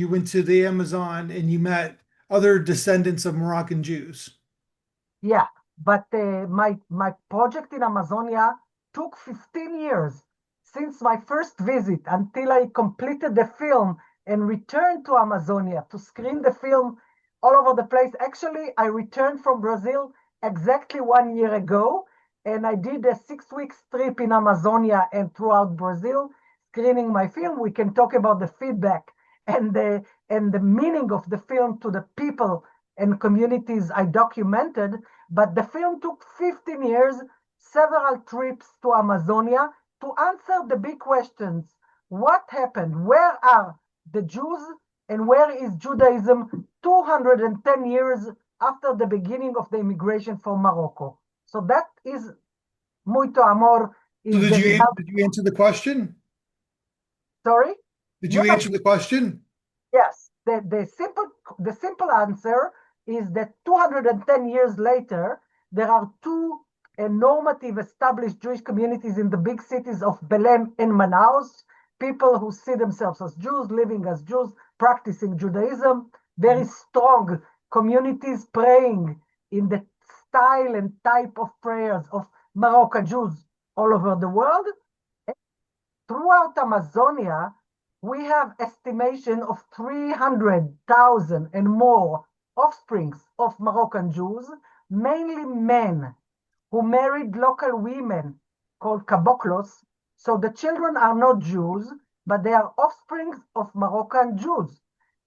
You went to the Amazon and you met other descendants of Moroccan Jews. Yeah, but my project in Amazonia took 15 years since my first visit until I completed the film and returned to Amazonia to screen the film all over the place. Actually, I returned from Brazil exactly 1 year ago, and I did a 6 week trip in Amazonia and throughout Brazil screening my film. We can talk about the feedback and the meaning of the film to the people and communities I documented. But the film took 15 years, several trips to Amazonia to answer the big questions. What happened? Where are the Jews and where is Judaism 210 years after the beginning of the immigration from Morocco? So that is Muito Amor So is the result. did you answer the question? Sorry? Did you Yes, answer the question? yes. The simple answer is that 210 years later, there are two normative established Jewish communities in the big cities of Belém and Manaus, people who see themselves as Jews, living as Jews, practicing Judaism, very strong communities praying in the style and type of prayers of Moroccan Jews all over the world. Throughout Amazonia, we have estimation of 300,000 and more offsprings of Moroccan Jews, mainly men who married local women called caboclos. So the children are not Jews, but they are offsprings of Moroccan Jews.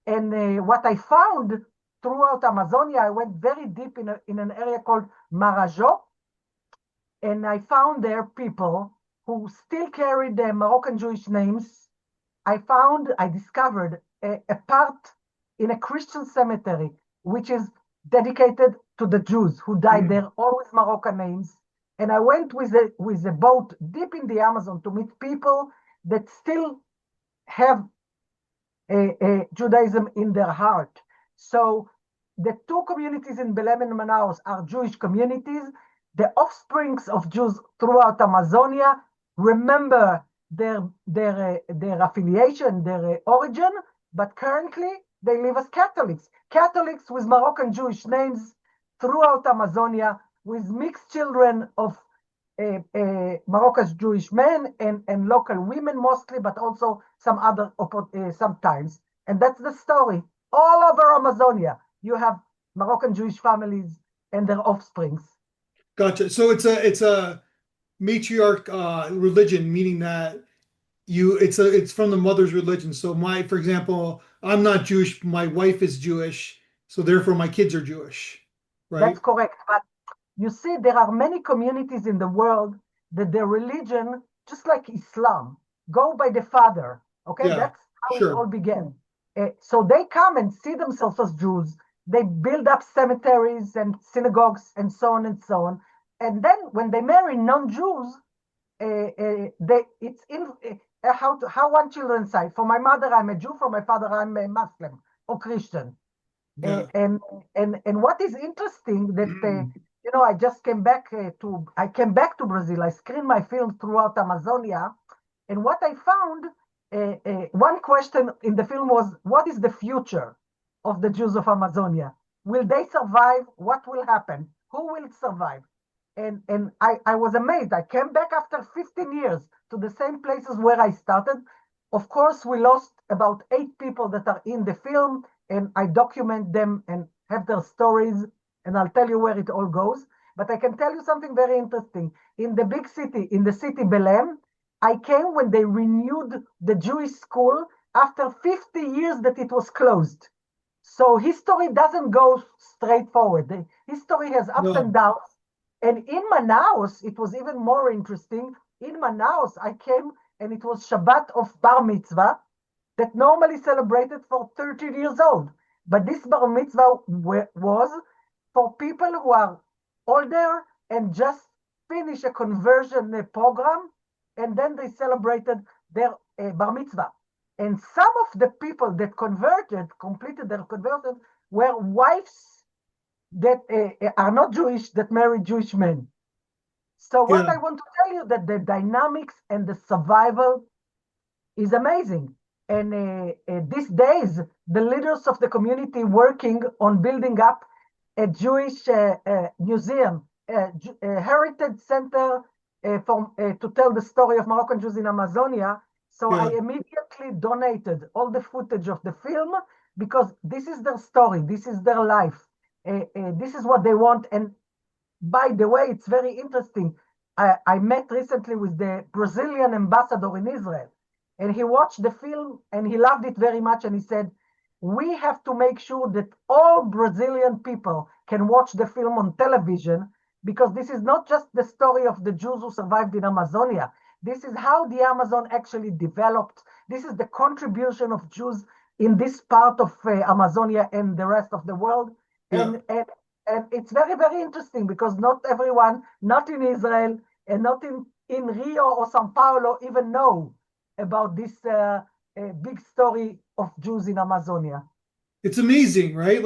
And what I found throughout Amazonia, I went very deep in an area called Marajo, and I found there people who still carry the Moroccan Jewish names. I discovered a part in a Christian cemetery, which is dedicated to the Jews who died there, all with Moroccan names. And I went with a boat deep in the Amazon to meet people that still have Judaism in their heart. So the two communities in Belém and Manaus are Jewish communities. The offsprings of Jews throughout Amazonia remember their affiliation, their origin, but currently they live as Catholics. Catholics with Moroccan Jewish names throughout Amazonia, with mixed children of Moroccan's Jewish men and local women mostly, but also some other sometimes. And that's the story. All over Amazonia, you have Moroccan Jewish families and their offsprings. Gotcha. So it's a matriarch religion, meaning that it's from the mother's religion. So for example, I'm not Jewish, my wife is Jewish, so therefore my kids are Jewish, right? That's correct. But you see, there are many communities in the world that their religion, just like Islam, go by the father. Okay, Yeah, that's how it all sure. began. So they come and see themselves as Jews. They build up cemeteries and synagogues and so on and so on. And then when they marry non-Jews, it's in how one children say. For my mother, I'm a Jew. For my father, I'm a Muslim or Christian. Uh, Yeah. and and what is interesting that I just came back to Brazil. I screened my films throughout Amazonia, and what I found, one question in the film was, what is the future of the Jews of Amazonia? Will they survive? What will happen? Who will survive? And I was amazed. I came back after 15 years to the same places where I started. Of course, we lost about 8 people that are in the film, and I document them and have their stories, and I'll tell you where it all goes. But I can tell you something very interesting. In the big city, in the city Belém, I came when they renewed the Jewish school after 50 years that it was closed. So history doesn't go straightforward. The history has ups and No. downs. And in Manaus, it was even more interesting. In Manaus, I came and it was Shabbat of Bar Mitzvah that normally celebrated for 30 years old. But this Bar Mitzvah was for people who are older and just finished a conversion program, and then they celebrated their Bar Mitzvah. And some of the people that completed their conversion, were wives that are not Jewish that marry Jewish men. So what Yeah. I want to tell you that the dynamics and the survival is amazing. these days, the leaders of the community working on building up a Jewish museum, a heritage center to tell the story of Moroccan Jews in Amazonia. So I Yeah. immediately donated all the footage of the film because this is their story, this is their life, this is what they want. And by the way, it's very interesting. I met recently with the Brazilian ambassador in Israel, and he watched the film and he loved it very much. And he said, we have to make sure that all Brazilian people can watch the film on television because this is not just the story of the Jews who survived in Amazonia. This is how the Amazon actually developed. This is the contribution of Jews in this part of Amazonia and the rest of the world. Yeah. And it's very, very interesting because not everyone, not in Israel and not in Rio or Sao Paulo, even know about this big story of Jews in Amazonia. It's amazing, right?